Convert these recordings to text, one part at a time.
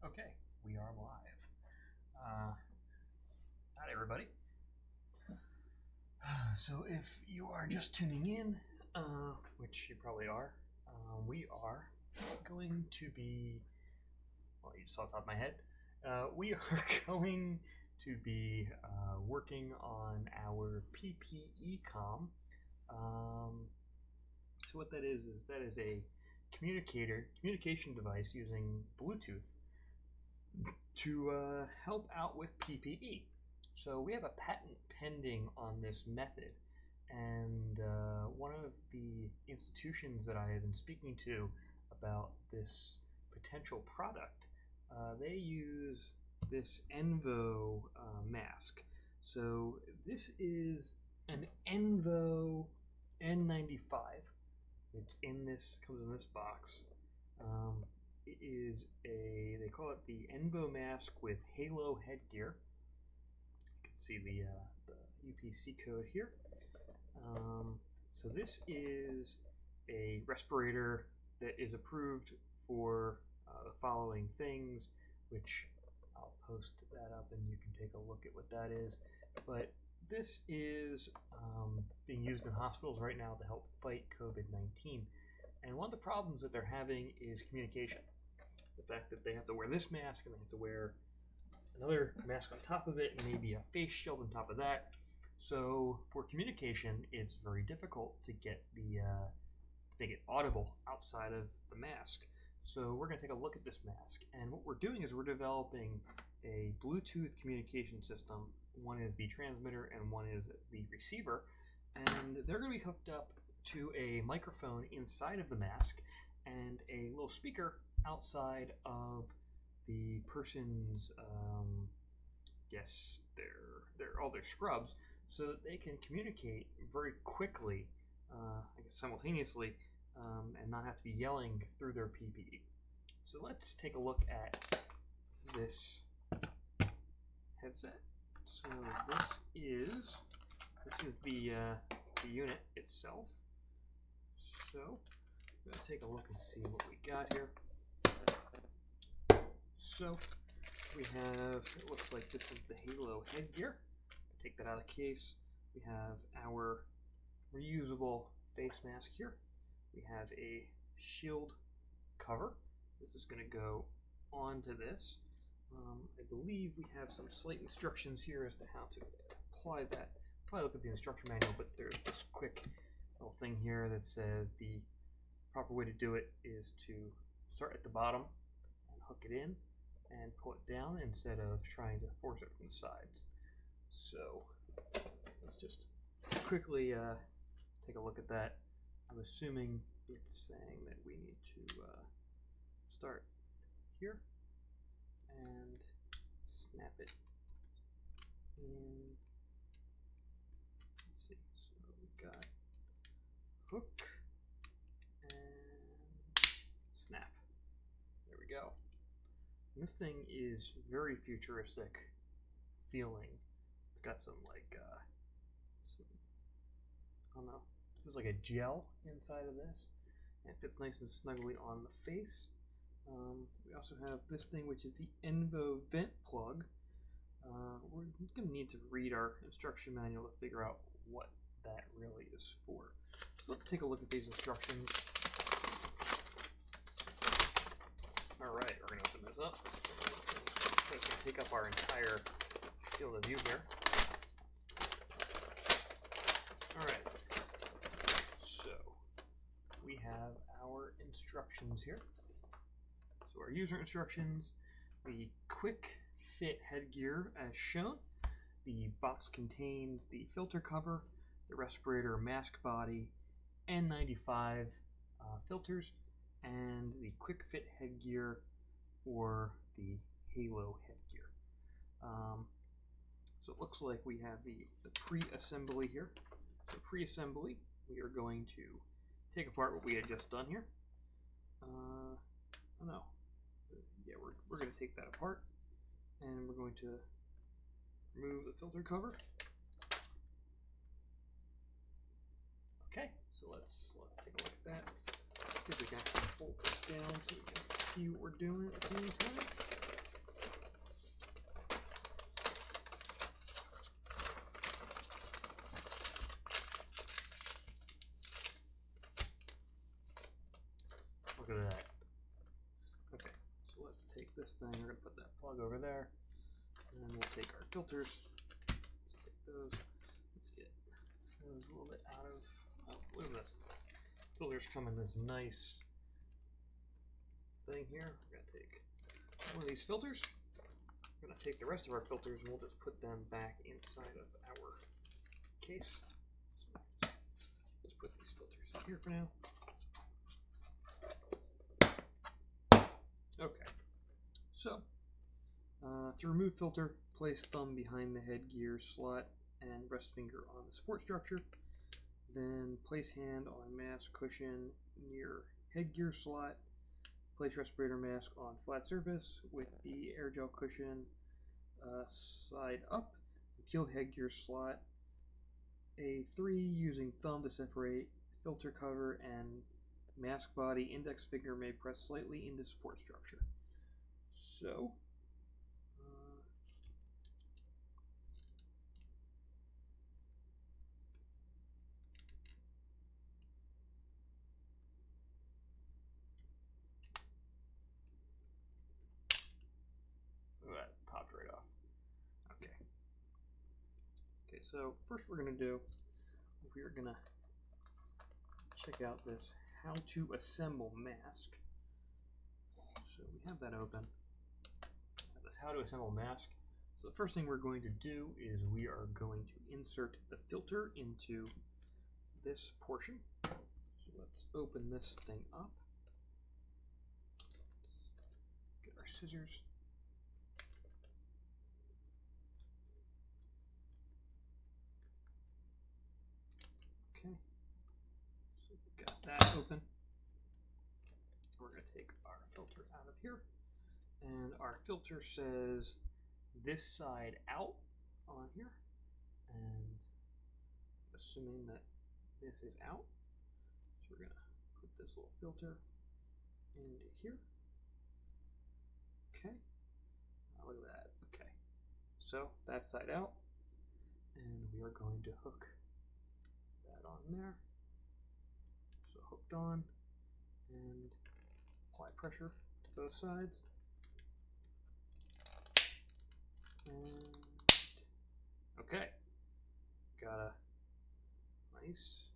Okay, we are live. Hi, everybody. So if you are just tuning in, which you probably are, we are going to be, well, you just saw the top of my head, we are going to be working on our PPE comm. So what that is a communication device using Bluetooth to help out with PPE. So we have a patent pending on this method, and one of the institutions that I have been speaking to about this potential product, they use this Envo mask. So this is an Envo N95. It's comes in this box. It is they call it the Envo Mask with Halo headgear. You can see the UPC code here. So this is a respirator that is approved for the following things, which I'll post that up and you can take a look at what that is. But this is being used in hospitals right now to help fight COVID-19. And one of the problems that they're having is communication. The fact that they have to wear this mask and they have to wear another mask on top of it and maybe a face shield on top of that. So for communication, it's very difficult to get to make it audible outside of the mask. So we're going to take a look at this mask, and what we're doing is we're developing a Bluetooth communication system. One is the transmitter and one is the receiver, and they're going to be hooked up to a microphone inside of the mask and a little speaker outside of the person's all their scrubs, so that they can communicate very quickly, I guess simultaneously, and not have to be yelling through their PPE. So let's take a look at this headset. So this is the unit itself. So I'm going to take a look and see what we got here. So we have, it looks like this is the Halo headgear. Take that out of the case. We have our reusable face mask here. We have a shield cover. This is going to go onto this. I believe we have some slight instructions here as to how to apply that. Probably look at the instruction manual, but there's this quick little thing here that says the proper way to do it is to start at the bottom and hook it in and pull it down instead of trying to force it from the sides. So let's just quickly take a look at that. I'm assuming it's saying that we need to start here and snap it in. Let's see, so we've got hook and snap. There we go. And this thing is very futuristic feeling. It's got some I don't know, there's like a gel inside of this, and it fits nice and snugly on the face. We also have this thing, which is the Envo vent plug. We're going to need to read our instruction manual to figure out what that really is for. So let's take a look at these instructions. Alright, we're going to open this up. It's going to take up our entire field of view here. Alright, so we have our instructions here. So our user instructions, the quick fit headgear as shown. The box contains the filter cover, the respirator mask body, N95 filters, and the quick fit headgear or the Halo headgear. So it looks like we have the pre-assembly here. So pre-assembly, we are going to take apart what we had just done here. Oh no. Yeah, we're going to take that apart, and we're going to remove the filter cover. Okay, so let's take a look at that. Let's see if we can actually fold this down so we can see what we're doing at the same time. this thing. We're going to put that plug over there. And we'll take our filters. Stick those. Let's get those a little bit out of. Oh, look at this. Filters come in this nice thing here. We're going to take one of these filters. We're going to take the rest of our filters and we'll just put them back inside of our case. So let's put these filters in here for now. Okay, so to remove filter, place thumb behind the headgear slot and rest finger on the support structure. Then place hand on mask cushion near headgear slot. Place respirator mask on flat surface with the air gel cushion side up. Peel headgear slot A3 using thumb to separate filter cover and mask body. Index finger may press slightly into support structure. So, that popped right off. Okay. Okay, so first we're going to do, we're going to check out this how to assemble mask. So we have that open. We have this how to assemble mask. So the first thing we're going to do is we are going to insert the filter into this portion. So let's open this thing up. Get our scissors. Okay. So we've got that open. We're going to take our filter out of here. And our filter says this side out on here. And assuming that this is out, so we're going to put this little filter into here. Okay. Look at that. Okay. So that side out. And we are going to hook that on there. So hooked on. And apply pressure to both sides. And okay, got a nice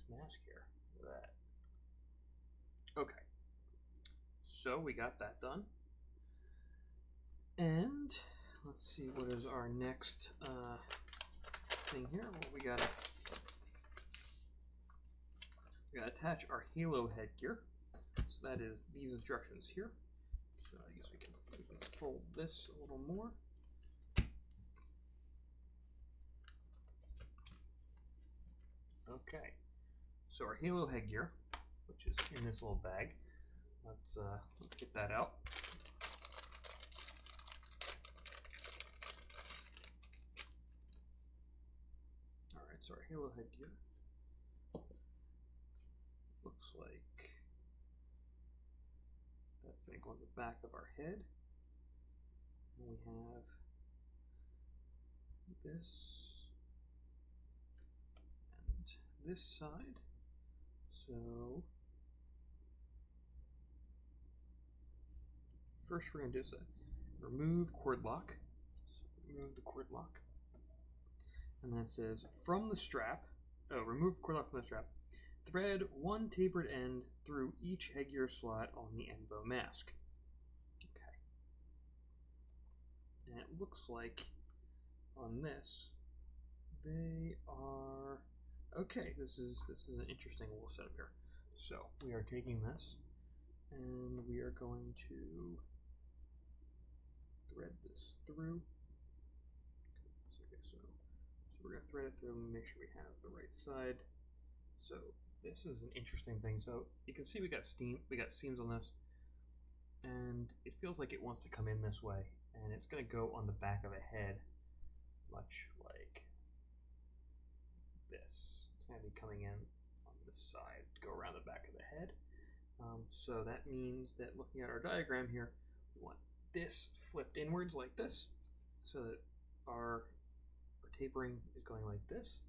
mask here. Look at that. Okay, so we got that done. And let's see, what is our next thing here? Well, we gotta attach our halo headgear. So that is these instructions here. So I guess we can fold this a little more. Okay, so our halo headgear, which is in this little bag, let's get that out. All right, so our halo headgear looks like that's going to go on the back of our head. And we have this and this side. So first we're going to do is remove cord lock. So remove the cord lock. And then it says from the strap, remove cord lock from the strap. Thread one tapered end through each headgear slot on the Envo Mask. Okay. And it looks like on this, they are okay. This is an interesting little setup here. So we are taking this and we are going to thread this through. Okay, so we're going to thread it through and make sure we have the right side. So this is an interesting thing. So you can see we got seams on this, and it feels like it wants to come in this way, and it's going to go on the back of a head, much like this. It's going to be coming in on this side, go around the back of the head. So that means that looking at our diagram here, we want this flipped inwards like this, so that our tapering is going like this,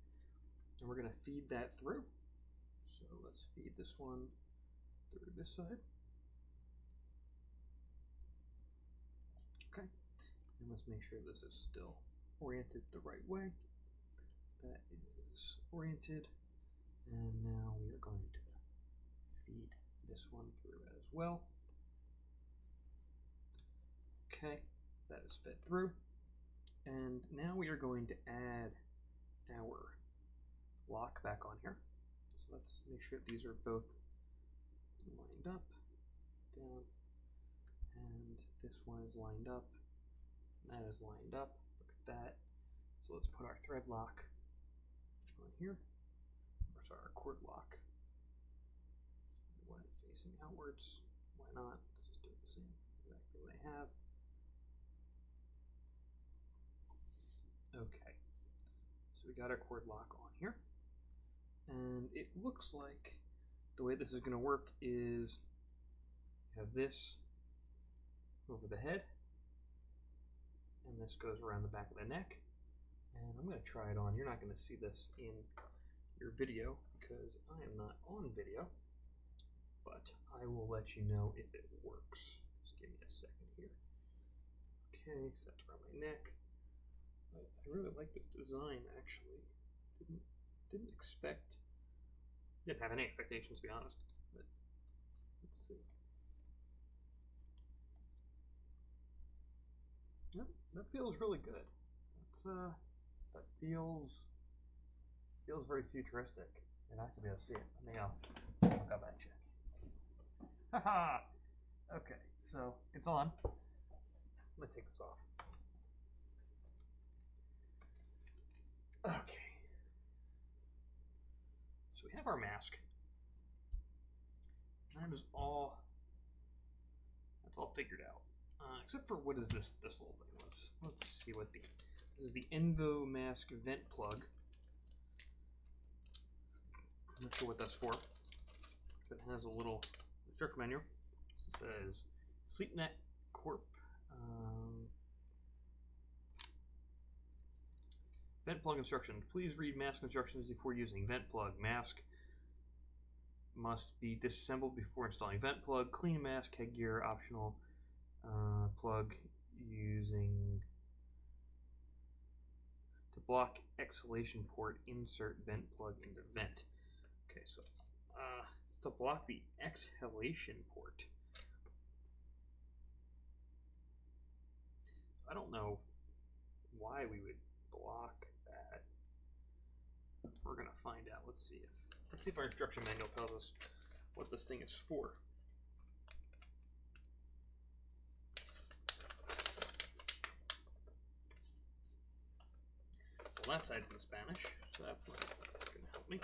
and we're going to feed that through. So let's feed this one through this side. And let's make sure this is still oriented the right way. That is oriented. And now we are going to feed this one through as well. Okay, that is fed through. And now we are going to add our lock back on here. So let's make sure these are both lined up, down, and this one is lined up, and that is lined up. Look at that. So let's put our thread lock on here, or sorry, our cord lock. We want it facing outwards. Why not? Let's just do it the same exact thing they have. Okay, so we got our cord lock on here, and it looks like the way this is going to work is you have this over the head, and this goes around the back of the neck. And I'm going to try it on. You're not going to see this in your video because I am not on video, but I will let you know if it works. Just give me a second here. Okay, so that's around my neck. I really like this design, actually. Didn't expect, didn't have any expectations, to be honest. But let's see. Yep, that feels really good. That feels very futuristic. You're not gonna be able to see it. Let me look up that check. Haha. Okay, so it's on. I'm gonna take this off. Okay. So we have our mask. That is all. That's all figured out. Except for what is this little thing? Let's see what this is the Envo Mask vent plug. I'm not sure what that's for. It has a little instruction manual. It says SleepNet Corp. Vent plug instructions. Please read mask instructions before using vent plug. Mask must be disassembled before installing vent plug. Clean mask headgear optional. Plug using to block exhalation port. Insert vent plug into vent. Okay, so it's to block the exhalation port. I don't know why we would block that. We're gonna find out. Let's see if our instruction manual tells us what this thing is for. Well, that side's in Spanish, so that's not going to help me.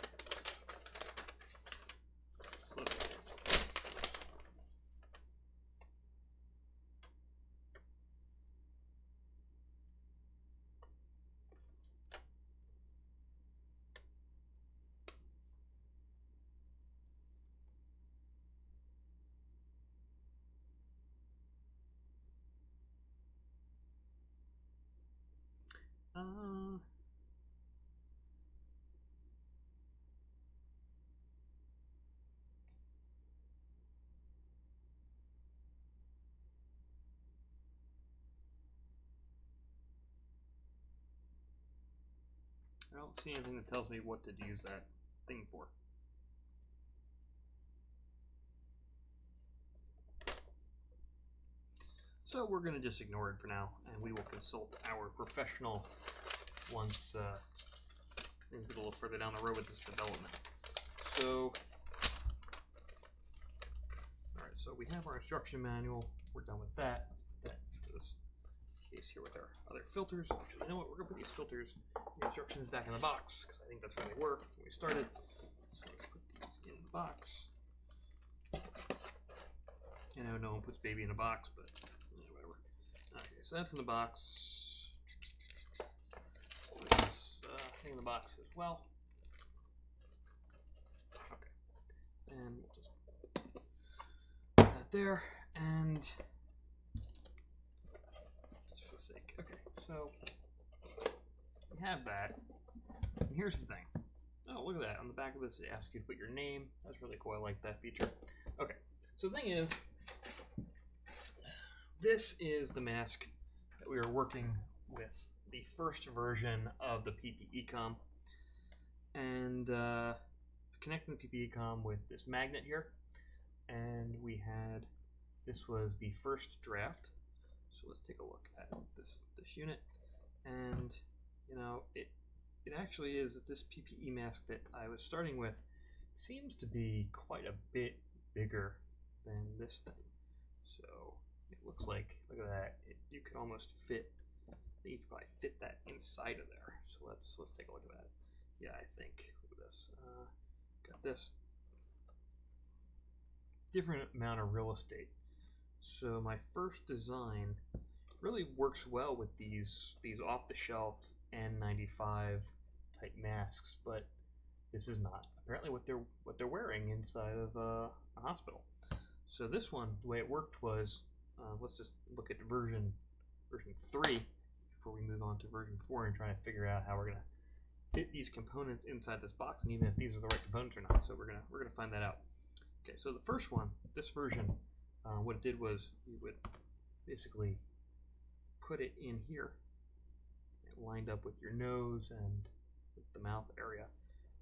I don't see anything that tells me what to use that thing for. So we're going to just ignore it for now, and we will consult our professional once things get a little further down the road with this development. So, alright, so we have our instruction manual. We're done with that. Let's put that into this case here with our other filters. Actually, you know what? We're going to put these filters, the instructions back in the box, because I think that's where they were when we started. So let's put these in the box. You know, no one puts baby in a box, but whatever. Okay, so that's in the box. Put this thing in the box as well. Okay, and we'll just put that there, and just for the sake. Okay, so we have that, and here's the thing. Oh, look at that. On the back of this, it asks you to put your name. That's really cool. I like that feature. Okay, so the thing is, this is the mask that that we were working with the first version of the PPE com, and connecting the PPE com with this magnet here, and we had, this was the first draft. So let's take a look at this unit, and you know, it actually is that this PPE mask that I was starting with seems to be quite a bit bigger than this thing. So it looks like, look at that, you could almost fit, I think you could probably fit that inside of there. So let's take a look at that. Yeah, I think, look at this, got this different amount of real estate. So my first design really works well with these off-the-shelf N95 type masks, but this is not apparently what they're wearing inside of a hospital. So this one, the way it worked was, let's just look at version 3 before we move on to version 4 and try to figure out how we're gonna fit these components inside this box, and even if these are the right components or not. So we're gonna find that out. Okay, so the first one, this version, what it did was you would basically put it in here. It lined up with your nose and with the mouth area,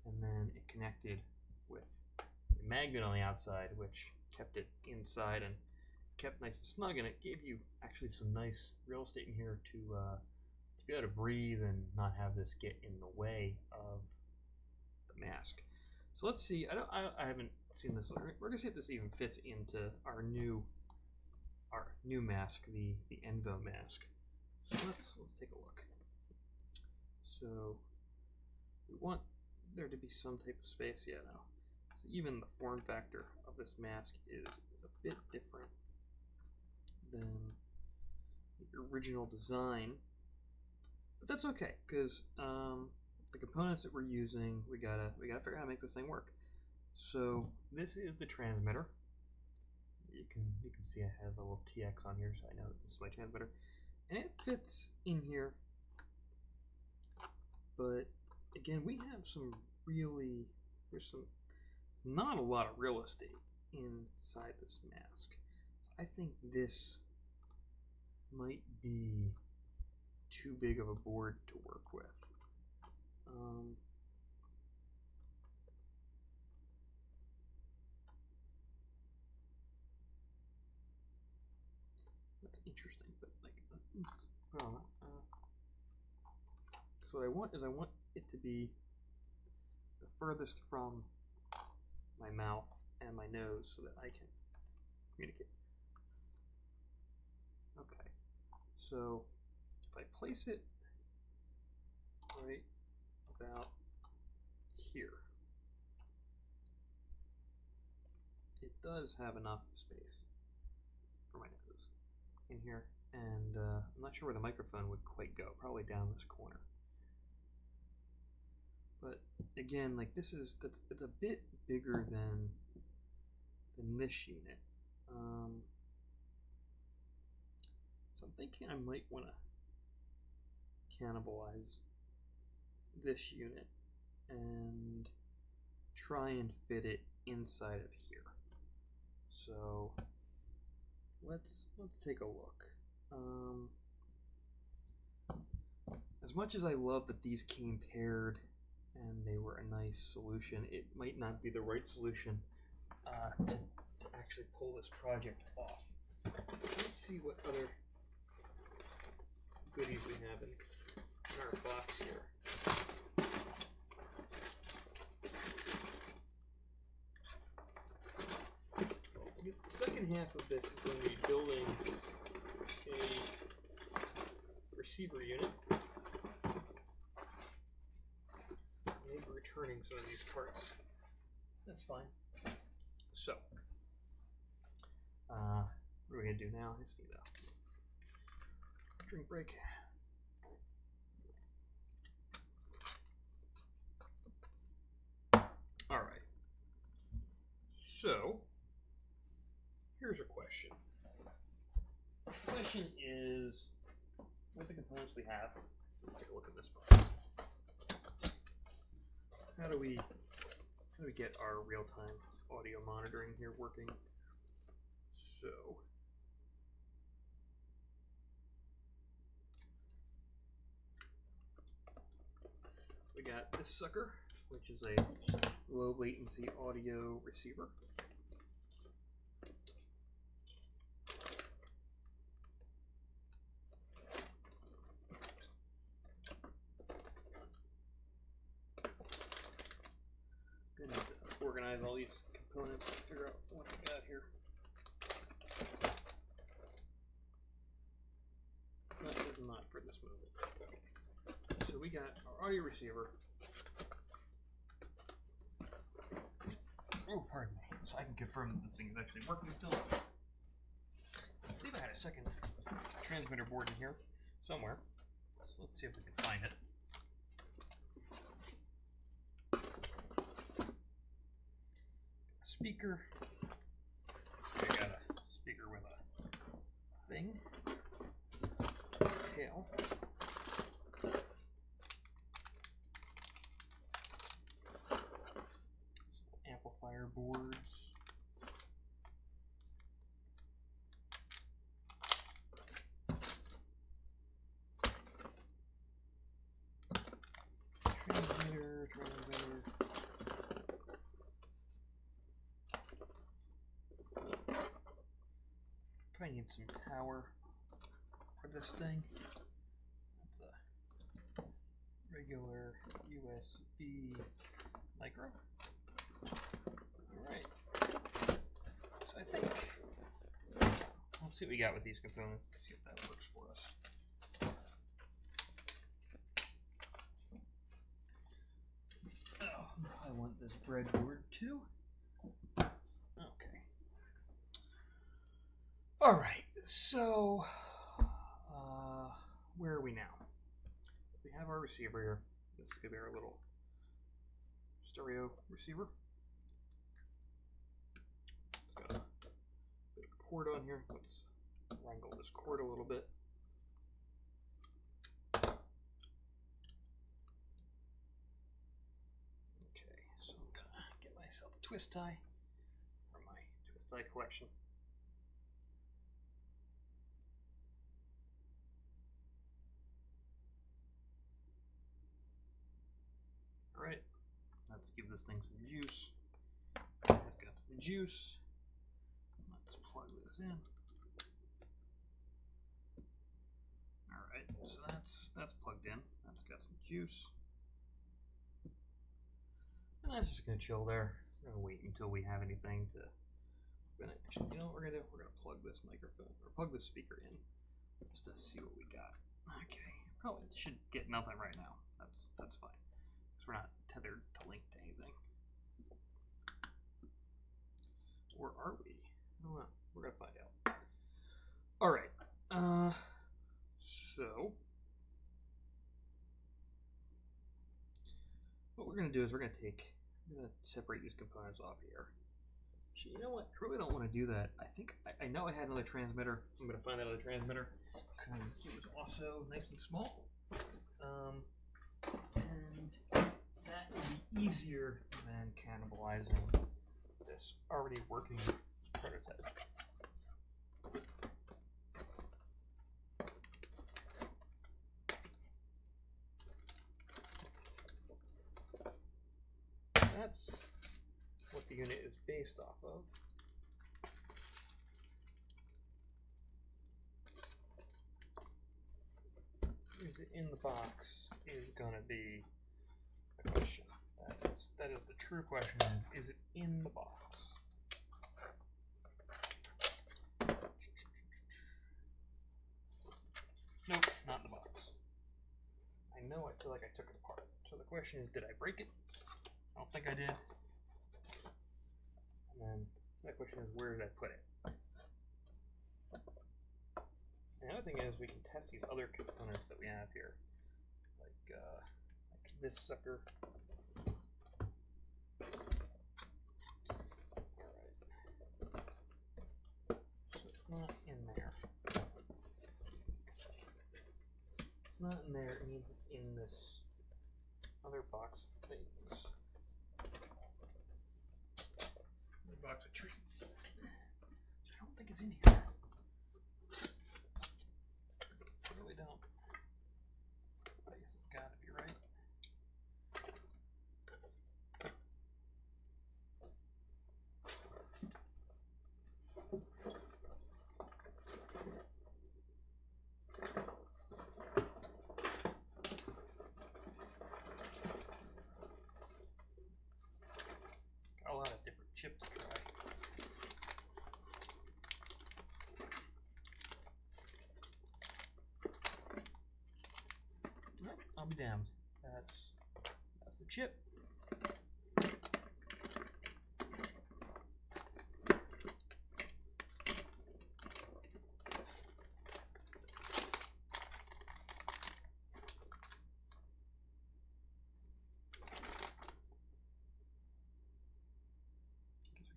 and then it connected with a magnet on the outside, which kept it inside and kept nice and snug, and it gave you actually some nice real estate in here to be able to breathe and not have this get in the way of the mask. So let's see. I haven't seen this. We're gonna see if this even fits into our new mask, the Envo Mask. So let's take a look. So we want there to be some type of space. Yeah, no. So even the form factor of this mask is a bit different than the original design, but that's okay, because the components that we're using, we gotta figure out how to make this thing work. So this is the transmitter. You can see I have a little TX on here, so I know that this is my transmitter, and it fits in here. But again, we have there's not a lot of real estate inside this mask. So I think this might be too big of a board to work with. That's interesting, but like, well, so what I want is it to be the furthest from my mouth and my nose so that I can communicate. Okay, so if I place it right about here, it does have enough space for my nose in here, and I'm not sure where the microphone would quite go, probably down this corner. But again, like it's a bit bigger than this unit. So I'm thinking I might want to cannibalize this unit and try and fit it inside of here. So let's take a look. As much as I love that these came paired and they were a nice solution, it might not be the right solution to actually pull this project off. Let's see what other goodies we have in our box here. I guess the second half of this is going to be building a receiver unit. Maybe returning some of these parts. That's fine. So, what are we going to do now? I just need a drink break. Alright. So, here's a question. The question is, with the components we have, let's take a look at this box. How do we get our real-time audio monitoring here working? So got this sucker, which is a low latency audio receiver. Gonna have to organize all these components to figure out what we got here. That is not for this movie. Okay. So we got our audio receiver. Oh, pardon me. So I can confirm that this thing is actually working still. I believe I had a second transmitter board in here somewhere. So let's see if we can find it. Speaker. I got a speaker with a thing. Tail. Amplifier boards. Transmitter. Probably need some power for this thing. That's a regular USB micro. Alright. So I think let's see what we got with these components to see if that works for us. Oh, I want this breadboard too. Okay. Alright, so where are we now? We have our receiver here. This is going to be our little stereo receiver. It's got a bit of cord on here. Let's wrangle this cord a little bit. Okay, so I'm going to get myself a twist tie from my twist tie collection. Alright, let's give this thing some juice. It's got some juice. Let's plug this in. Alright, so that's plugged in. That's got some juice. And that's just gonna chill there. We're gonna wait until we have anything to. Actually, you know what we're gonna do? We're gonna plug this microphone or plug this speaker in just to see what we got. Okay, probably should get nothing right now. That's fine. We're not tethered to link to anything. Or are we? I don't know. We're going to find out. Alright. So what we're going to do is we're going to separate these components off here. Actually, you know what? I really don't want to do that. I think I know I had another transmitter. I'm going to find that other transmitter because it was also nice and small. And that would be easier than cannibalizing this already working prototype. That's what the unit is based off of. Is it in the box is going to be the question. That is the true question. Is it in the box? Nope, not in the box. I know I feel like I took it apart. So the question is, did I break it? I don't think I did. And then the question is, where did I put it? And the other thing is, we can test these other components that we have here, like this sucker. It's not in there. It's not in there, it means it's in this other box of things. Another box of treats. I don't think it's in here. I really don't. I guess it's gotta be right. I'll be damned. That's the chip.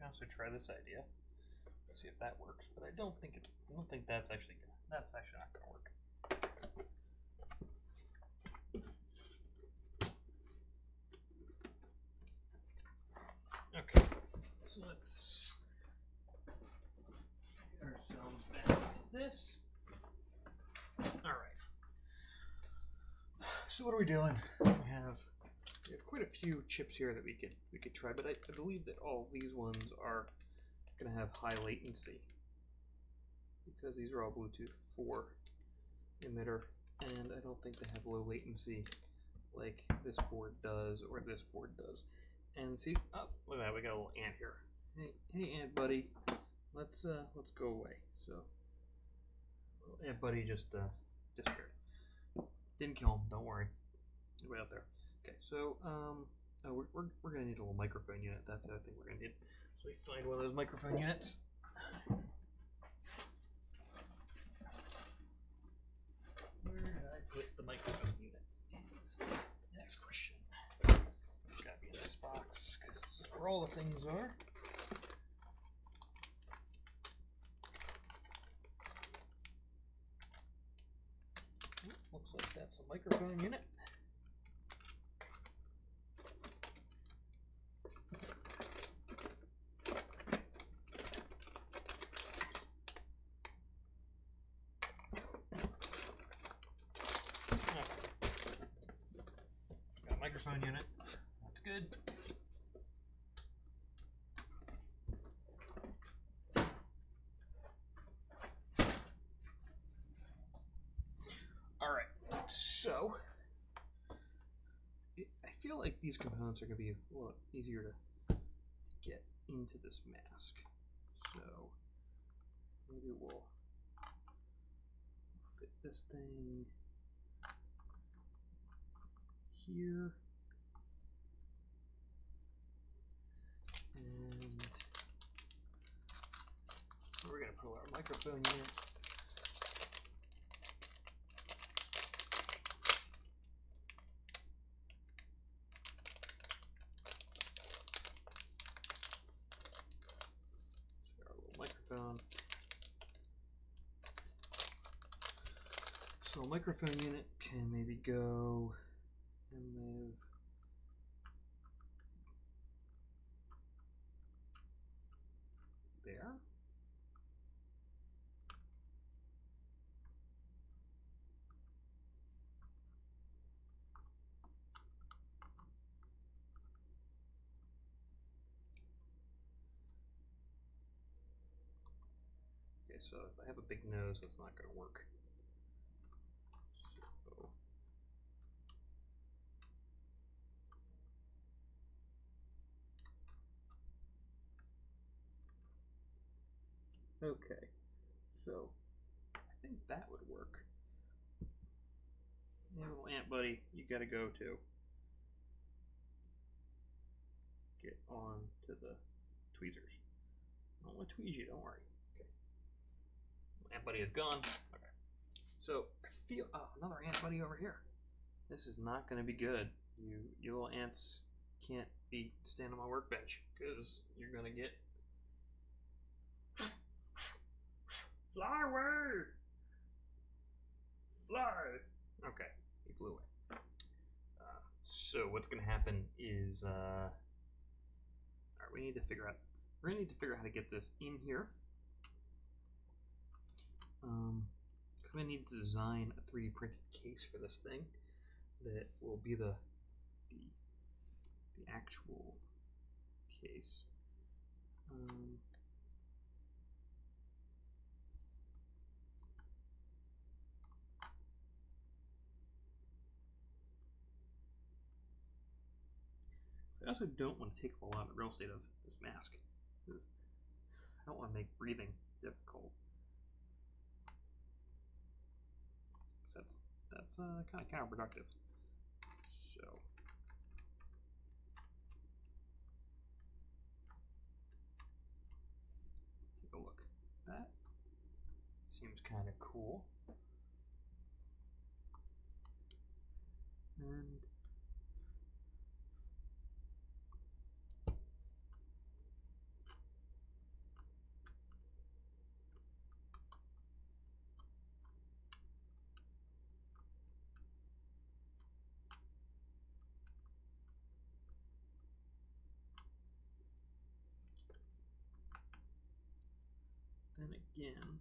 Also try this idea, see if that works. But I don't think that's actually not gonna work. Okay, so let's get ourselves back to this. All right. So what are we doing? We have quite a few chips here that we could try, but I believe that all these ones are going to have high latency because these are all Bluetooth 4 emitter, and I don't think they have low latency like this board does or this board does. And see, oh, look at that, we got a little ant here. Hey, ant buddy, let's go away. So, ant buddy just disappeared. Didn't kill him. Don't worry. Way out there. Okay, so we're gonna need a little microphone unit. That's the other thing we're gonna need. So we find one of those microphone units. Where did I put the microphone units? Next question. It's gotta be in this box because this is where all the things are. Looks like that's a microphone unit. Got a microphone unit. That's good. Alright, so I feel like these components are going to be a lot easier to get into this mask. So maybe we'll fit this thing here. And we're going to put our microphone unit. So a microphone unit can maybe go and live there. Okay, so if I have a big nose, that's not going to work. Okay, so I think that would work. Yeah, little ant buddy, you gotta go too. Get on to the tweezers. I don't want to tweeze you, don't worry. Okay. Ant buddy is gone. Okay. So I feel another ant buddy over here. This is not gonna be good. You little ants can't be standing on my workbench because you're gonna get fly away! Fly! Okay, he flew away. So what's going to happen is, alright, we're going to need to figure out how to get this in here. Because we need to design a 3D printed case for this thing that will be the actual case. I also don't want to take up a lot of the real estate of this mask. I don't want to make breathing difficult. So that's kind of counterproductive. So take a look. That seems kind of cool. And then again,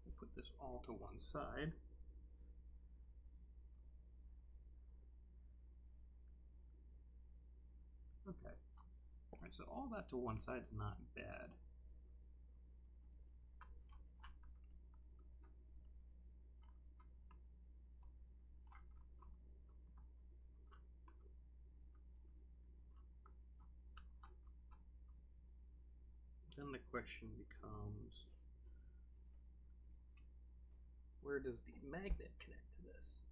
we'll put this all to one side. Okay. Alright, so all that to one side is not bad. Then the question becomes, where does the magnet connect to this?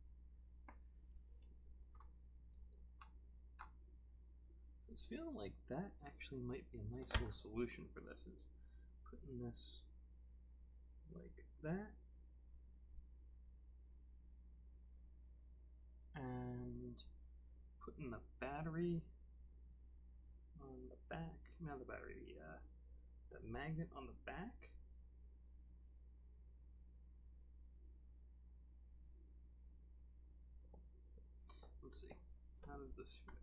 It's feeling like that actually might be a nice little solution for this, is putting this like that, and putting the battery on the back, not the battery, the magnet on the back. Let's see, how does this feel?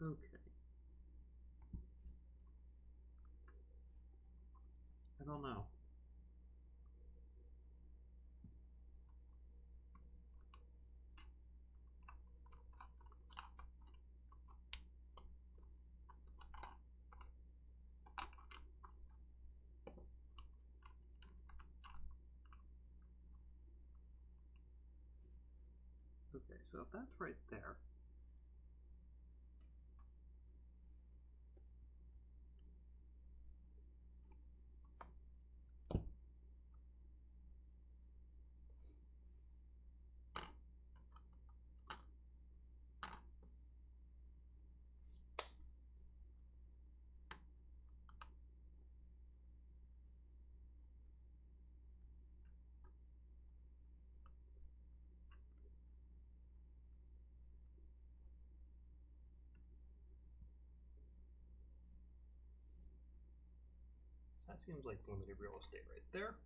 Okay. I don't know. Okay, so if that's right there, so that seems like limited real estate right there.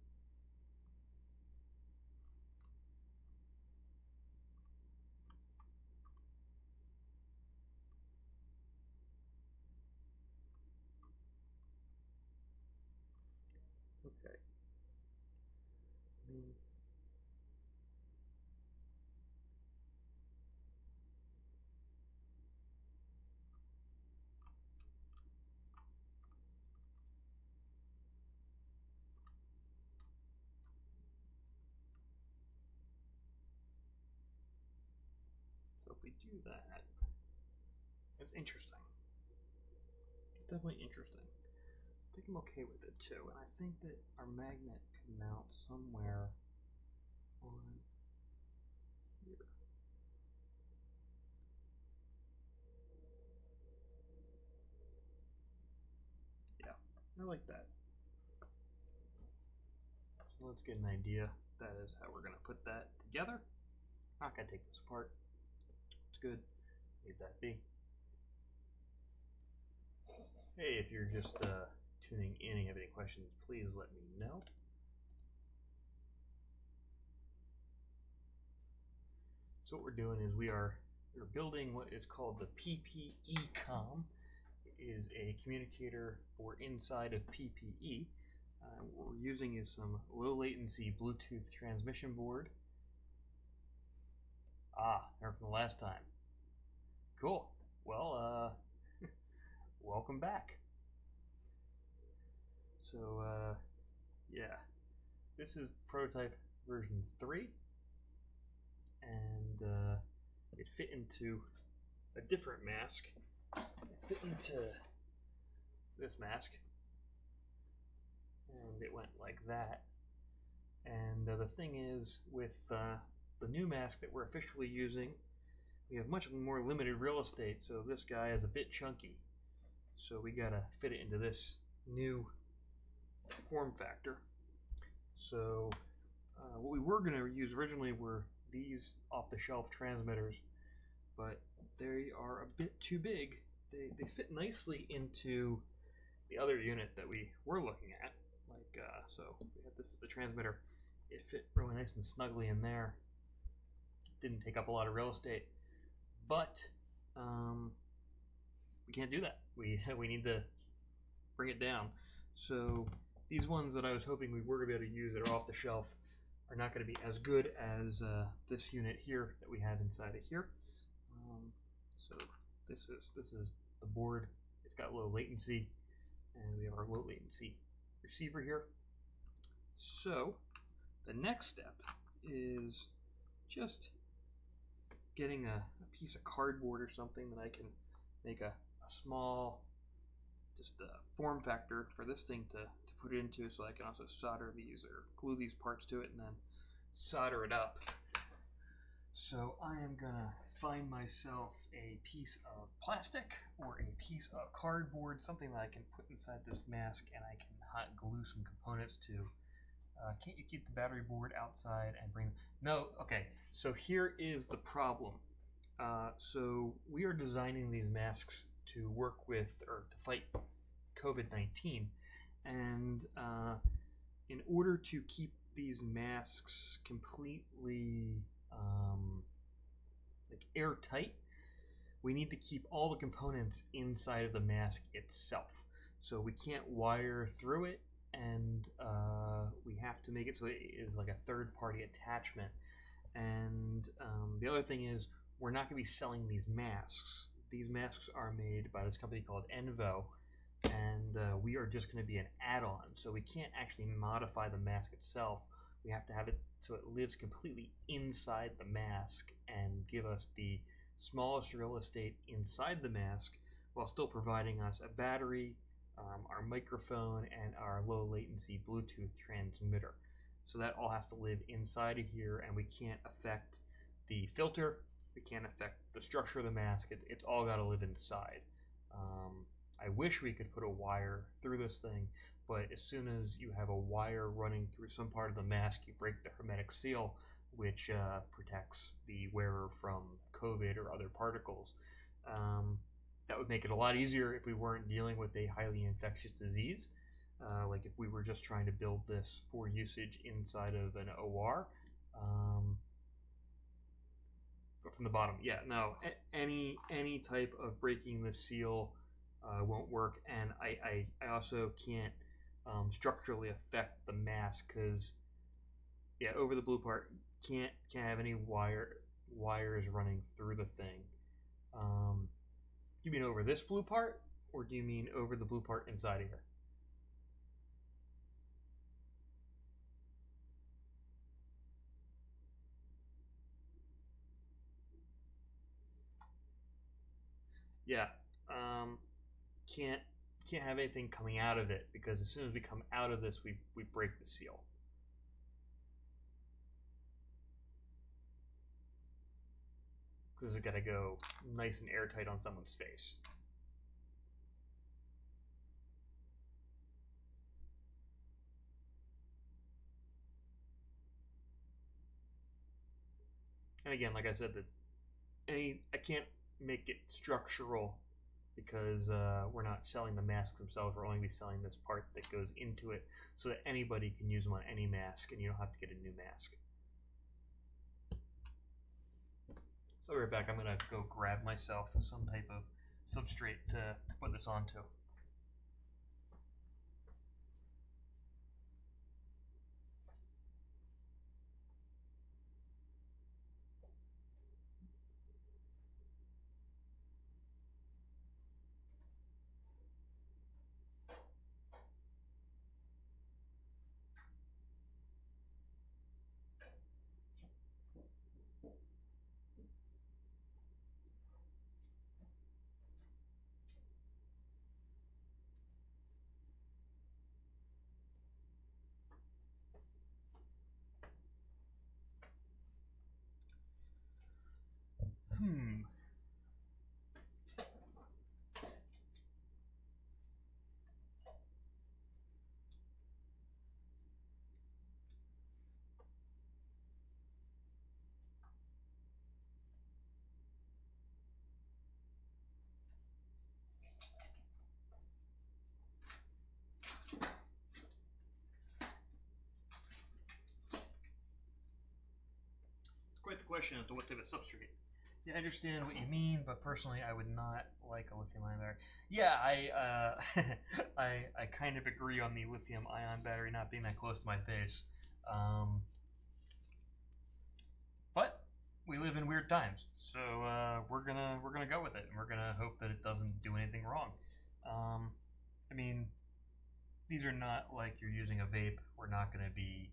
Okay. So if we do that, it's interesting. It's definitely interesting. I think I'm okay with it too, and I think that our magnet can mount somewhere on here. Yeah, I like that. So let's get an idea. That is how we're going to put that together. Not going to take this apart. It's good. Leave that be. Hey, if you're just tuning in and you have any questions, please let me know. So what we're doing is we're building what is called the PPE-COM. It is a communicator for inside of PPE. What we're using is some low latency Bluetooth transmission board. There from the last time. Cool. Well, welcome back. So, yeah, this is prototype version 3, and it fit into a different mask. It fit into this mask, and it went like that. And the thing is, with the new mask that we're officially using, we have much more limited real estate, so this guy is a bit chunky. So we gotta fit it into this new form factor. So what we were going to use originally were these off-the-shelf transmitters, but they are a bit too big. They fit nicely into the other unit that we were looking at. So we had this is the transmitter. It fit really nice and snugly in there. Didn't take up a lot of real estate, but we can't do that. We need to bring it down. So these ones that I was hoping we were going to be able to use that are off the shelf are not going to be as good as this unit here that we have inside of here. So this is the board. It's got low latency, and we have our low latency receiver here. So the next step is just getting a piece of cardboard or something that I can make a small form factor for this thing to put it into, so I can also solder these or glue these parts to it and then solder it up. So I am gonna find myself a piece of plastic or a piece of cardboard, something that I can put inside this mask and I can hot glue some components to. Can't you keep the battery board outside and bring... No, okay, so here is the problem. So we are designing these masks to work with, or to fight COVID-19, and in order to keep these masks completely airtight, we need to keep all the components inside of the mask itself. So we can't wire through it, and we have to make it so it is like a third-party attachment. And the other thing is, we're not going to be selling these masks. These masks are made by this company called Envo, and we are just going to be an add-on. So we can't actually modify the mask itself. We have to have it so it lives completely inside the mask and give us the smallest real estate inside the mask while still providing us a battery, our microphone, and our low latency Bluetooth transmitter. So that all has to live inside of here, and we can't affect the filter, we can't affect the structure of the mask. It's all got to live inside. I wish we could put a wire through this thing, but as soon as you have a wire running through some part of the mask, you break the hermetic seal, which protects the wearer from COVID or other particles. That would make it a lot easier if we weren't dealing with a highly infectious disease. Like if we were just trying to build this for usage inside of an OR. But from the bottom, yeah, no, any type of breaking the seal won't work, and I also can't structurally affect the mask because, yeah, over the blue part can't have any wires running through the thing. You mean over this blue part, or do you mean over the blue part inside of here? Yeah, can't have anything coming out of it, because as soon as we come out of this, we break the seal. Because it's got to go nice and airtight on someone's face. And again, like I said, I can't make it structural because we're not selling the masks themselves. We're only be selling this part that goes into it, so that anybody can use them on any mask, and you don't have to get a new mask. So right back, I'm gonna go grab myself some type of substrate to put this onto. Quite the question as to what type of substrate. Yeah, I understand what you mean, but personally, I would not like a lithium-ion battery. Yeah, I kind of agree on the lithium-ion battery not being that close to my face, but we live in weird times, so we're gonna go with it, and we're gonna hope that it doesn't do anything wrong. I mean, these are not like you're using a vape. We're not going to be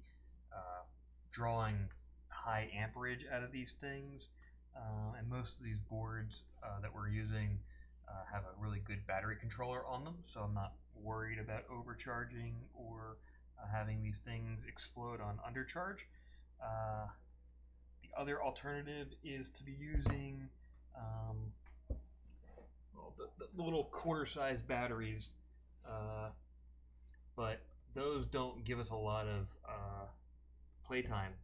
drawing high amperage out of these things, and most of these boards that we're using have a really good battery controller on them, so I'm not worried about overcharging or having these things explode on undercharge. The other alternative is to be using well, the little quarter-size batteries, but those don't give us a lot of playtime.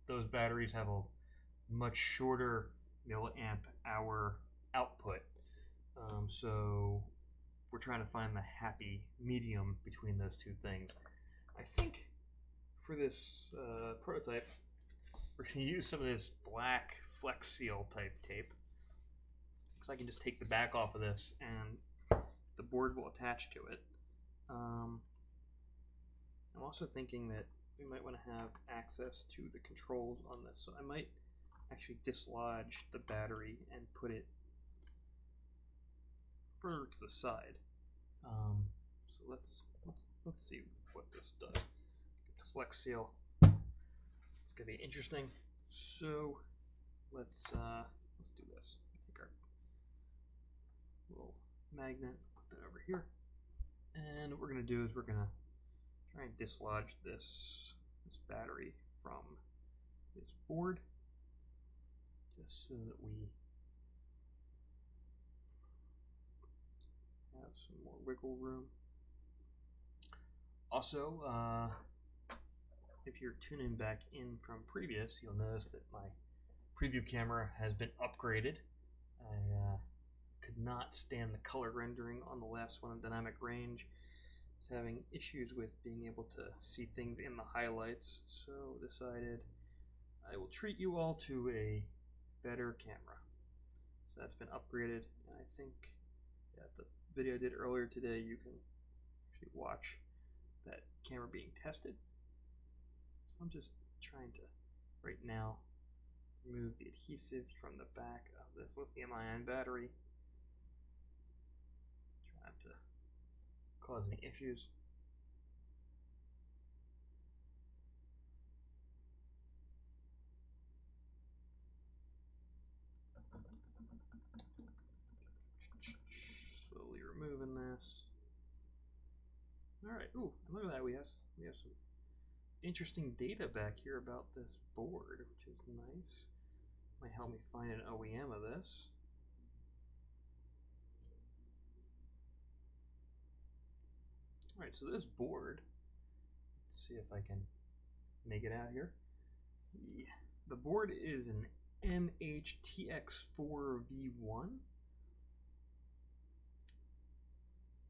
Those batteries have a much shorter milliamp hour output, so we're trying to find the happy medium between those two things. I think for this prototype, we're going to use some of this black Flex Seal type tape, because I can just take the back off of this and the board will attach to it. I'm also thinking that we might want to have access to the controls on this, so I might actually dislodge the battery and put it further to the side. So let's see what this does. Get the Flex Seal. It's gonna be interesting. So let's do this. Take our little magnet, put that over here, and what we're gonna do is we're gonna try and dislodge this battery from this board, just so that we have some more wiggle room. Also, if you're tuning back in from previous, you'll notice that my preview camera has been upgraded. I could not stand the color rendering on the last one in dynamic range. I was having issues with being able to see things in the highlights, so decided I will treat you all to a better camera. So that's been upgraded, and I think the video I did earlier today, you can actually watch that camera being tested. I'm just trying to, right now, remove the adhesive from the back of this lithium-ion battery. Try not to cause any issues. Slowly removing this. Alright, ooh, look at that, we have some interesting data back here about this board, which is nice. Might help me find an OEM of this. Alright, so this board, let's see if I can make it out here. The board is an MHTX4V1.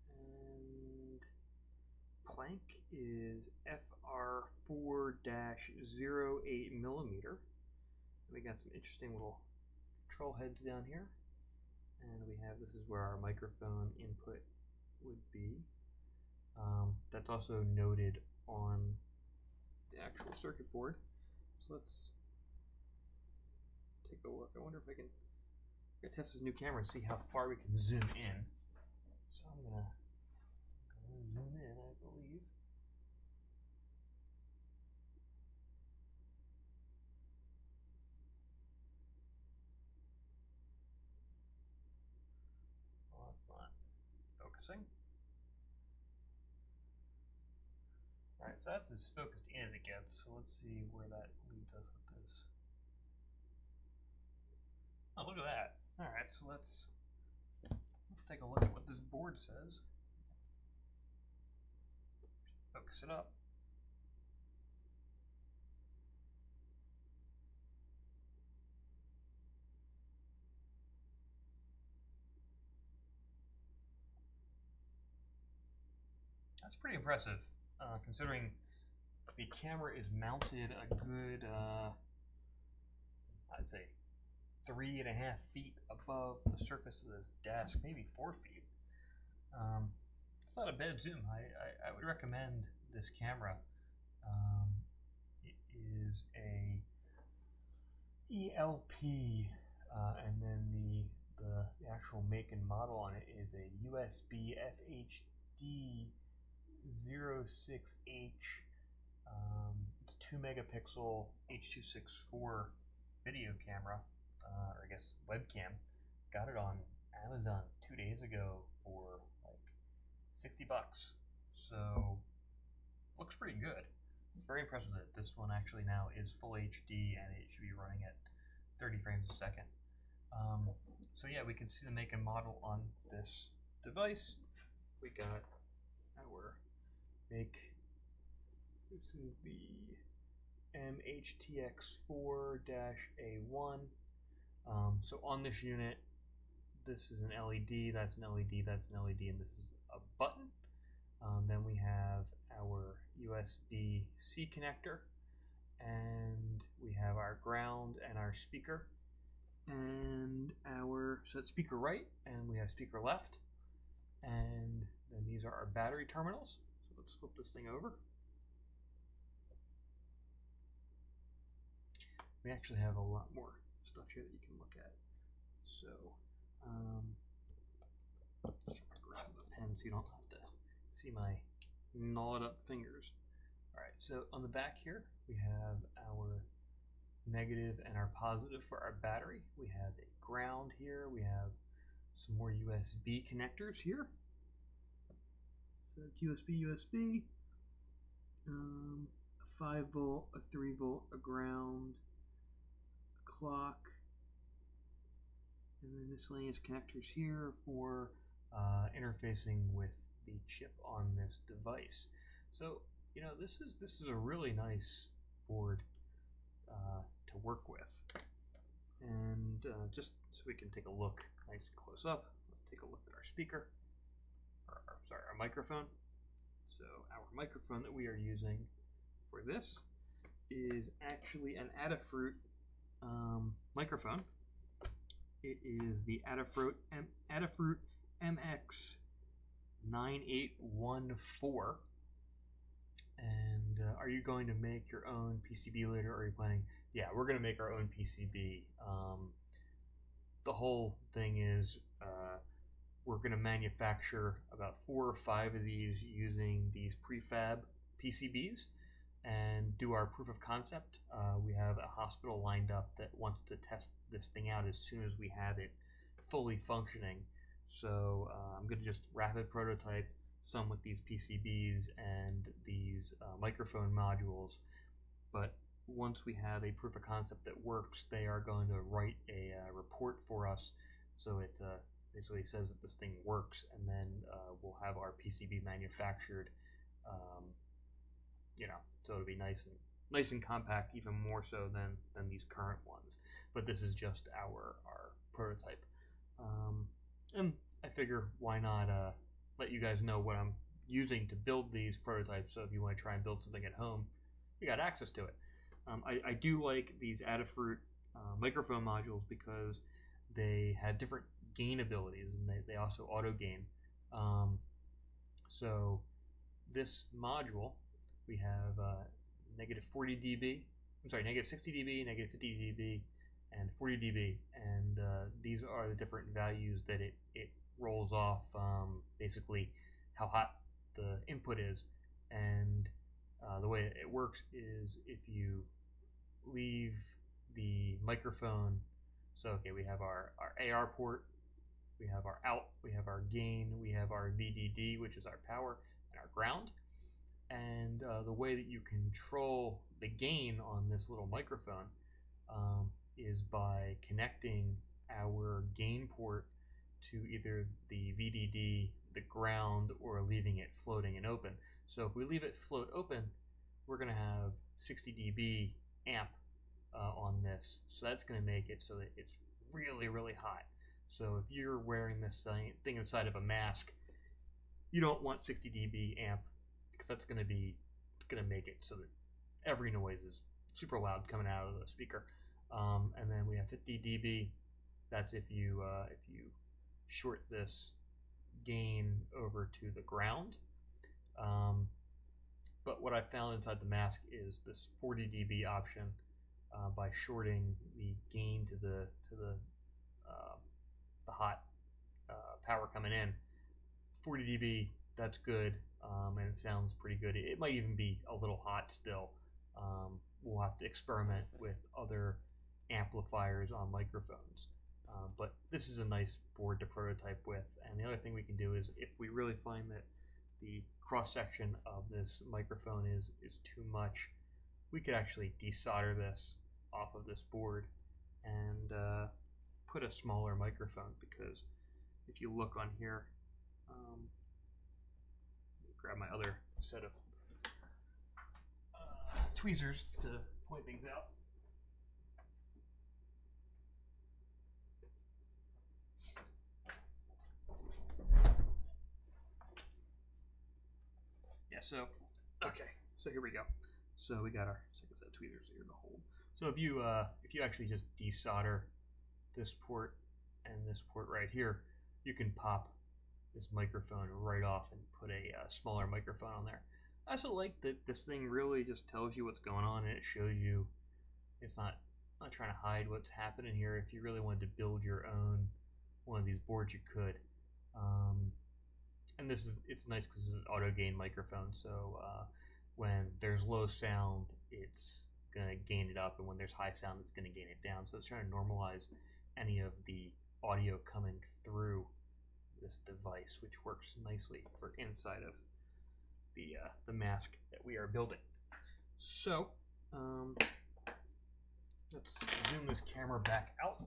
And plank is FR4-08 millimeter. We got some interesting little control heads down here. And we have, this is where our microphone input would be. That's also noted on the actual circuit board. So let's take a look. I wonder if I can test this new camera and see how far we can zoom in. So I'm gonna zoom in, I believe. Well, that's not focusing. Alright, so that's as focused in as it gets, so let's see where that leads us with this. Oh, look at that. Alright, so let's take a look at what this board says. Focus it up. That's pretty impressive, considering the camera is mounted a good, I'd say, 3.5 feet above the surface of this desk, maybe 4 feet. It's not a bad zoom. I would recommend this camera. It is a ELP, and then the actual make and model on it is a USB FHD 06H. It's a 2 megapixel H.264 video camera, or I guess webcam. Got it on Amazon 2 days ago for like $60. So looks pretty good. Very impressive that this one actually now is full HD and it should be running at 30 frames a second. So yeah, we can see the make and model on this device. We got our make. This is the MHTX4-A1. So on this unit, this is an LED, that's an LED, that's an LED, and this is a button. Then we have our USB-C connector, and we have our ground and our speaker, and so it's speaker right, and we have speaker left, and then these are our battery terminals. So let's flip this thing over. We actually have a lot more stuff here that you can look at. So, just try to grab a pen so you don't have to see my gnawed up fingers. Alright, so on the back here, we have our negative and our positive for our battery. We have a ground here. We have some more USB connectors here. So it's USB, a 5 volt, a 3 volt, a ground, clock, and then miscellaneous connectors here for interfacing with the chip on this device. So you know, this is a really nice board to work with. And just so we can take a look nice and close up, let's take a look at our speaker, or sorry, our microphone. So our microphone that we are using for this is actually an Adafruit microphone. It is the Adafruit MX9814. And are you going to make your own PCB later, or are you planning? Yeah, we're going to make our own PCB. The whole thing is we're going to manufacture about 4 or 5 of these using these prefab PCBs and do our proof of concept. We have a hospital lined up that wants to test this thing out as soon as we have it fully functioning. So I'm going to just rapid prototype some with these PCBs and these microphone modules. But once we have a proof of concept that works, they are going to write a report for us. So it basically says that this thing works, and then we'll have our PCB manufactured. So it'll be nice and compact, even more so than these current ones. But this is just our prototype, and I figure why not let you guys know what I'm using to build these prototypes. So if you want to try and build something at home, you got access to it. I do like these Adafruit microphone modules because they have different gain abilities, and they also auto gain. So this module, we have negative 40 dB, I'm sorry, negative 60 dB, negative 50 dB, and 40 dB, and these are the different values that it rolls off, basically how hot the input is. And the way it works is if you leave the microphone, so okay, we have our AR port, we have our out, we have our gain, we have our VDD, which is our power, and our ground. And the way that you control the gain on this little microphone is by connecting our gain port to either the VDD, the ground, or leaving it floating and open. So if we leave it float open, we're going to have 60 dB amp on this. So that's going to make it so that it's really, really hot. So if you're wearing this thing inside of a mask, you don't want 60 dB amp, because that's going to make it so that every noise is super loud coming out of the speaker. And then we have 50 dB. That's if you short this gain over to the ground. But what I found inside the mask is this 40 dB option by shorting the gain to the hot power coming in. 40 dB, that's good, and it sounds pretty good. It might even be a little hot still. We'll have to experiment with other amplifiers on microphones. But this is a nice board to prototype with. And the other thing we can do is, if we really find that the cross-section of this microphone is too much, we could actually desolder this off of this board and put a smaller microphone, because if you look on here, let me grab my other set of tweezers to point things out. Yeah, so, okay, so here we go. So we got our second set of tweezers here to hold. So if you actually just desolder this port and this port right here, you can pop this microphone right off and put a smaller microphone on there. I also like that this thing really just tells you what's going on, and it shows you. It's not trying to hide what's happening here. If you really wanted to build your own one of these boards, you could. And it's nice because it's an auto gain microphone, so when there's low sound, it's going to gain it up, and when there's high sound, it's going to gain it down. So it's trying to normalize any of the audio coming through this device, which works nicely for inside of the mask that we are building. So let's zoom this camera back out.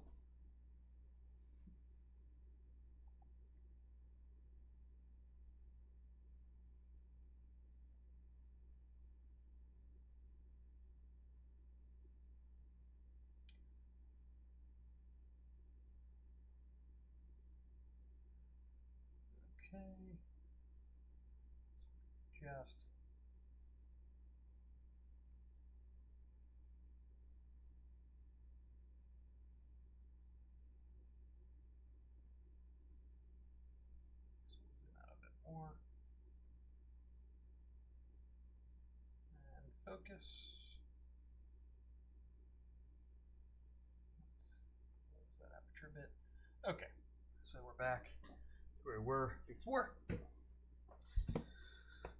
Okay, just zoom out a bit more and focus. Let's close that aperture a bit. Okay, so we're back where we were before.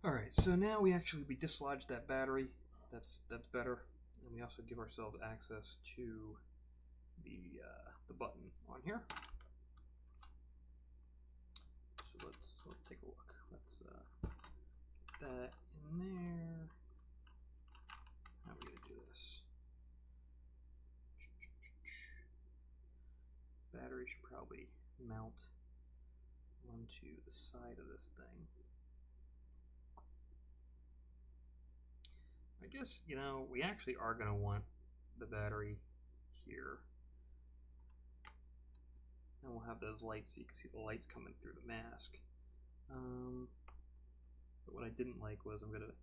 Alright, so now we dislodged that battery. That's better. And we also give ourselves access to the button on here. So let's take a look. Let's get that in there. How are we gonna do this? Battery should probably mount onto the side of this thing. I guess, we actually are going to want the battery here. And we'll have those lights so you can see the lights coming through the mask. But what I didn't like was I'm going to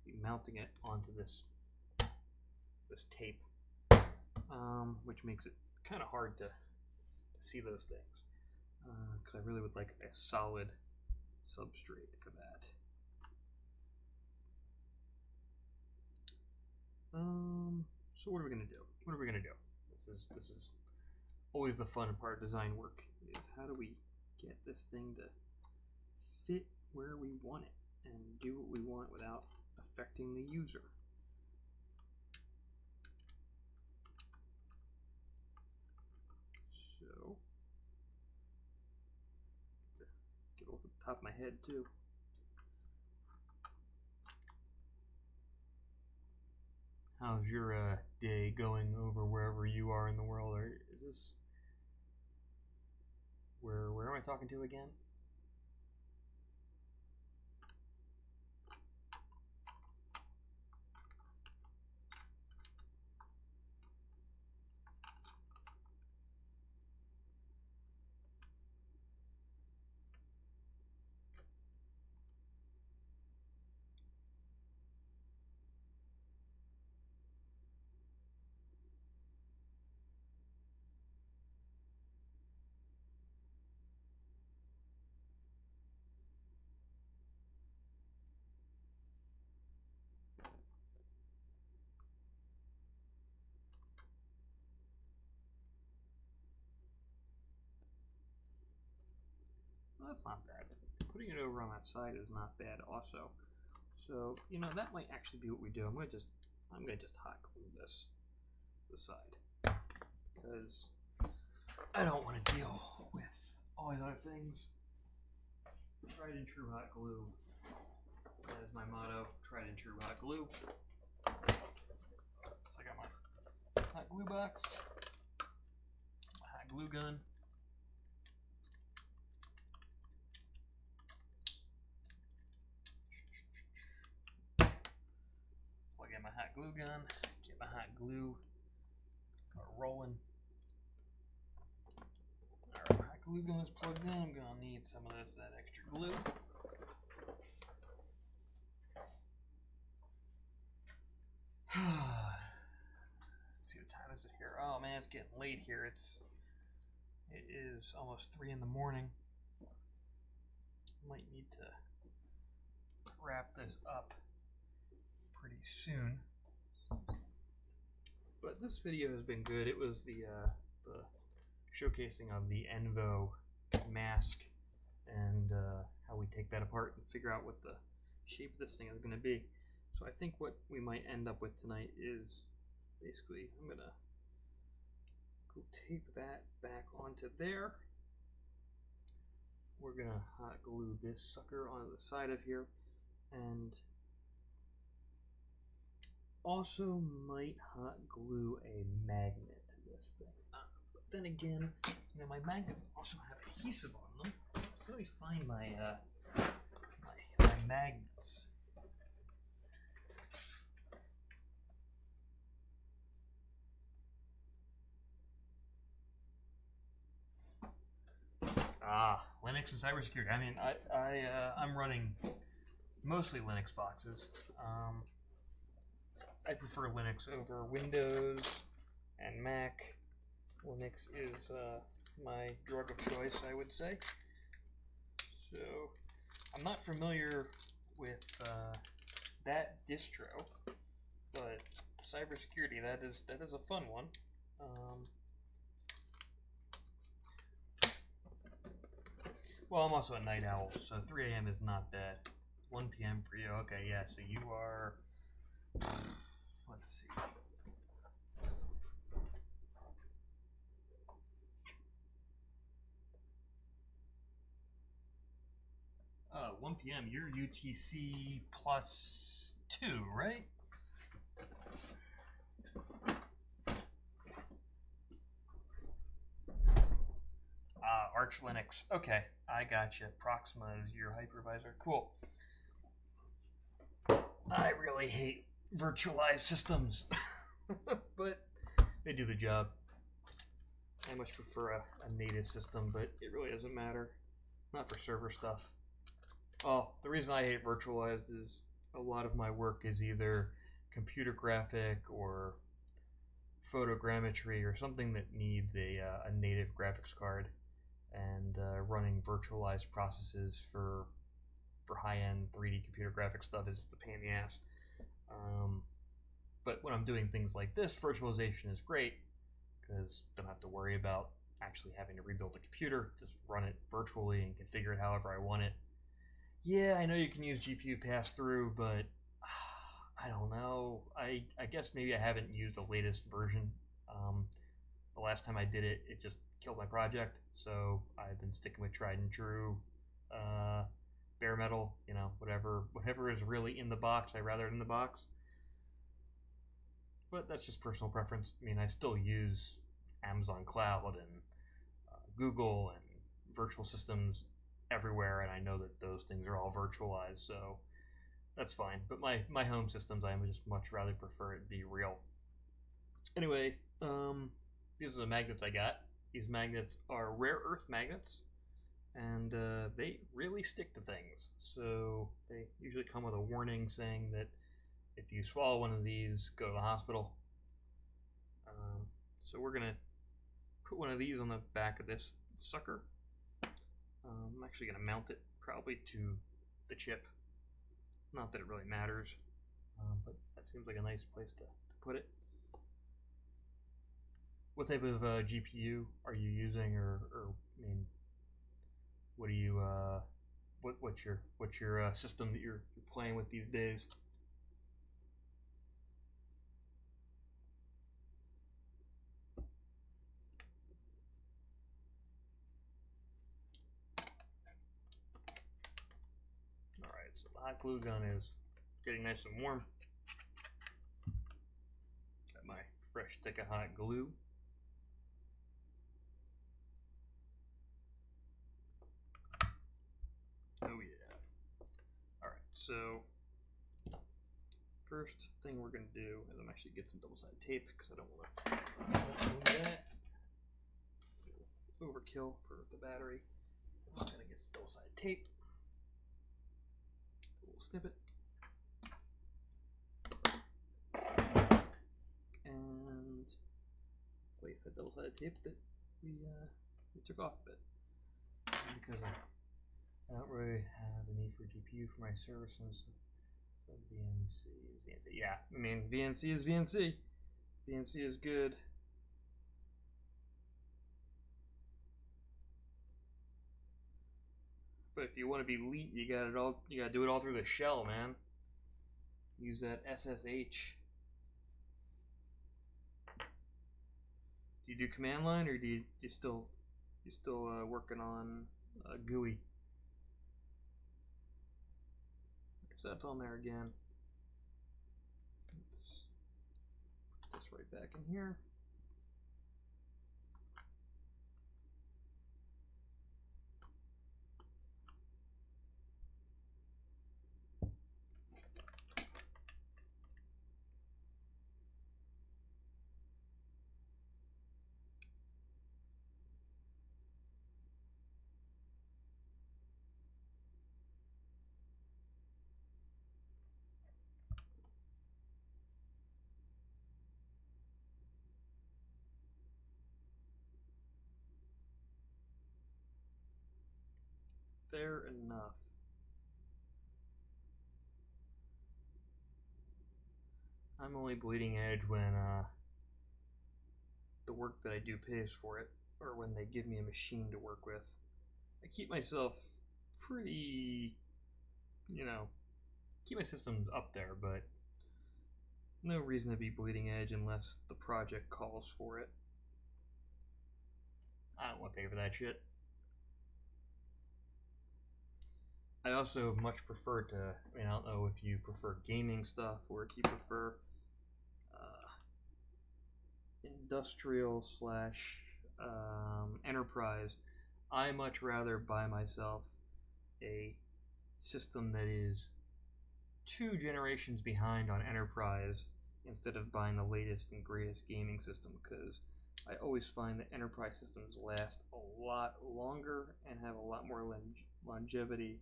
be mounting it onto this tape, which makes it kind of hard to see those things. Because I really would like a solid substrate for that. So what are we gonna do? This is always the fun part of design work, is how do we get this thing to fit where we want it and do what we want without affecting the user. So get over the top of my head too. How's your day going over wherever you are in the world? Or is this Where am I talking to again? Well, that's not bad. Putting it over on that side is not bad also. So, you know, that might actually be what we do. I'm gonna just hot glue this to the side, because I don't want to deal with all these other things. Tried and true hot glue. That is my motto. Tried and true hot glue. So I got my hot glue box, my hot glue gun. Plug in my hot glue gun, get my hot glue, start rolling. Alright, my hot glue gun is plugged in. I'm gonna need some of that extra glue. Let's see, what time is it here? Oh man, it's getting late here. It is almost 3 in the morning. Might need to wrap this up pretty soon. But this video has been good. It was the showcasing of the Envo Mask and how we take that apart and figure out what the shape of this thing is going to be. So I think what we might end up with tonight is basically, I'm going to go tape that back onto there. We're going to hot glue this sucker onto the side of here, and also might hot glue a magnet to this thing. But then again, you know, my magnets also have adhesive on them. So let me find my my magnets. Linux and cybersecurity. I mean, I'm running mostly Linux boxes. I prefer Linux over Windows and Mac. Linux is my drug of choice, I would say. So I'm not familiar with that distro, but cybersecurity, that is a fun one. Well, I'm also a night owl, so 3 a.m. is not bad. 1 p.m. for you. Okay, yeah, so you are, let's see. 1 p.m. You're UTC plus 2, right? Arch Linux. Okay, I gotcha. Proxima is your hypervisor. Cool. I really hate virtualized systems, but they do the job. I much prefer a native system, but it really doesn't matter. Not for server stuff. Oh, the reason I hate virtualized is a lot of my work is either computer graphic or photogrammetry or something that needs a native graphics card, and running virtualized processes for high-end 3D computer graphic stuff is just a pain in the ass. But when I'm doing things like this, virtualization is great because I don't have to worry about actually having to rebuild a computer. Just run it virtually and configure it however I want it. Yeah, I know you can use GPU pass-through, but I don't know. I guess maybe I haven't used the latest version. The last time I did it, it just killed my project. So I've been sticking with tried and true, bare metal. You know, whatever is really in the box, I rather it in the box. But that's just personal preference. I mean, I still use Amazon Cloud and Google and virtual systems everywhere, and I know that those things are all virtualized, so that's fine. But my home systems, I would just much rather prefer it be real. Anyway, these are the magnets I got. These magnets are rare earth magnets, and they really stick to things. So they usually come with a warning saying that if you swallow one of these, go to the hospital. So we're gonna put one of these on the back of this sucker. I'm actually gonna mount it probably to the chip. Not that it really matters, but that seems like a nice place to put it. What type of GPU are you using, or I mean, what do you what's your system that you're playing with these days? All right, so the hot glue gun is getting nice and warm. Got my fresh stick of hot glue. Oh yeah. All right, so first thing we're gonna do is I'm actually get some double-sided tape because I don't want to do that. So overkill for the battery. I'm just gonna get some double-sided tape. We'll snip it. And place that double-sided tape that we took off of it. Because I don't really have a need for GPU for my services. So VNC is VNC. Yeah, I mean VNC is VNC. VNC is good. But if you want to be elite, you gotta do it all through the shell, man. Use that SSH. Do you do command line, or do you still working on GUI? So that's on there again. Let's put this right back in here. Fair enough. I'm only bleeding edge when the work that I do pays for it, or when they give me a machine to work with. I keep myself pretty, keep my systems up there, but no reason to be bleeding edge unless the project calls for it. I don't want to pay for that shit. I also much prefer to, I don't know if you prefer gaming stuff or if you prefer industrial / enterprise. I much rather buy myself a system that is 2 generations behind on enterprise instead of buying the latest and greatest gaming system, because I always find that enterprise systems last a lot longer and have a lot more longevity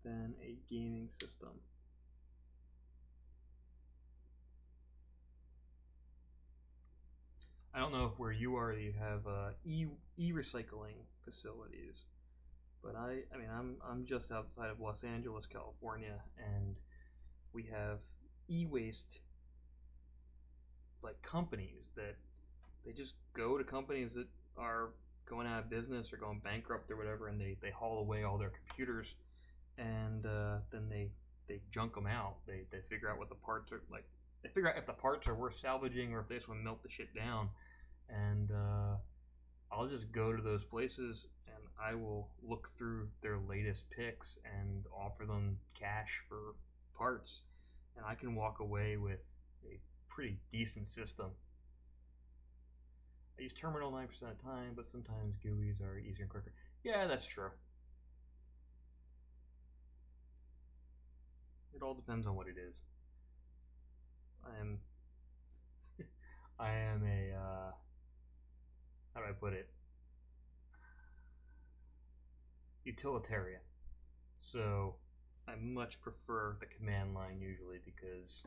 than a gaming system. I don't know if where you are you have e-recycling facilities, but I'm just outside of Los Angeles, California, and we have e-waste like companies that they just go to companies that are going out of business or going bankrupt or whatever, and they haul away all their computers, and then they junk them out. They figure out what the parts are like. They figure out if the parts are worth salvaging or if they just want to melt the shit down. And I'll just go to those places and I will look through their latest picks and offer them cash for parts, and I can walk away with a pretty decent system. I use terminal 9% of the time, but sometimes GUIs are easier and quicker. Yeah, that's true. It all depends on what it is. I am a, how do I put it? Utilitarian. So I much prefer the command line usually because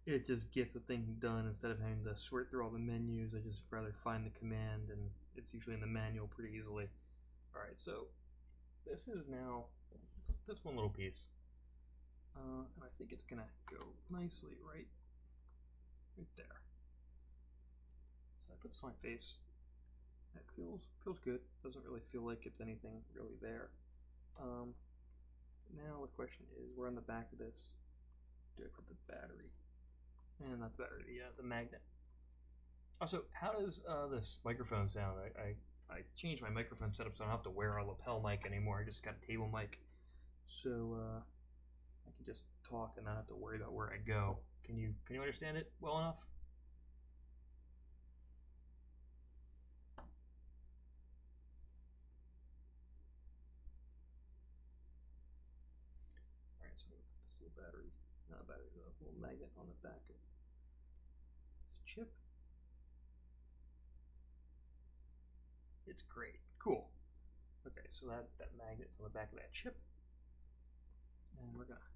it just gets the thing done instead of having to sort through all the menus. I just rather find the command, and it's usually in the manual pretty easily. Alright, so this is now, that's one little piece. And I think it's gonna go nicely right there. So I put this on my face. That feels good. Doesn't really feel like it's anything really there. Now the question is, where on the back of this do I put the battery? And not the battery, the magnet. Also, how does this microphone sound? I changed my microphone setup so I don't have to wear a lapel mic anymore. I just got a table mic, so I can just talk and not have to worry about where I go. Can you understand it well enough? All right, so I'm gonna put this little battery, not a battery, the little magnet on the back of this chip. It's great, cool. Okay, so that magnet's on the back of that chip, and we're gonna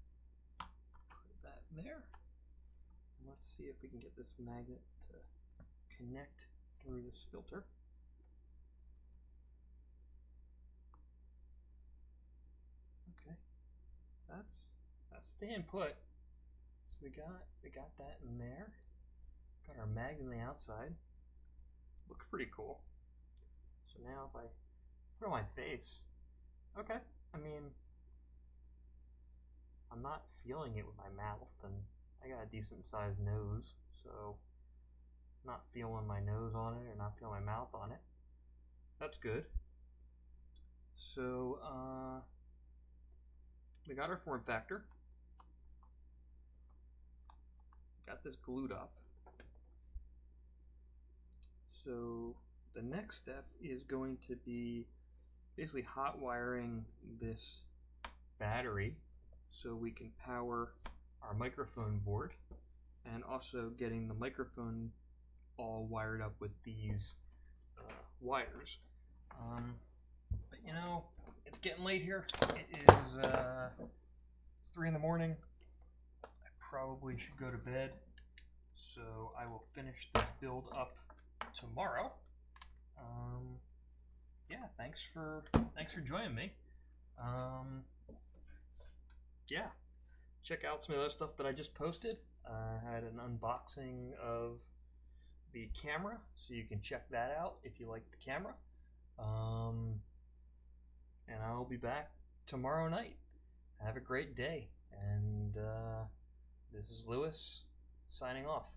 put that there. Let's see if we can get this magnet to connect through this filter. Okay, that's staying put. So we got that in there. Got our magnet on the outside. Looks pretty cool. So now if I put it on my face, okay. I mean, I'm not feeling it with my mouth, and I got a decent sized nose, so I'm not feeling my nose on it or not feeling my mouth on it. That's good. So we got our form factor. Got this glued up. So the next step is going to be basically hot wiring this battery so we can power our microphone board, and also getting the microphone all wired up with these wires. But you know, it's getting late here. It is it's 3 in the morning. I probably should go to bed, so I will finish this build up tomorrow. Yeah, thanks for joining me. Yeah, check out some of the other stuff that I just posted. I had an unboxing of the camera, so you can check that out if you like the camera. And I'll be back tomorrow night. Have a great day, and this is Lewis signing off.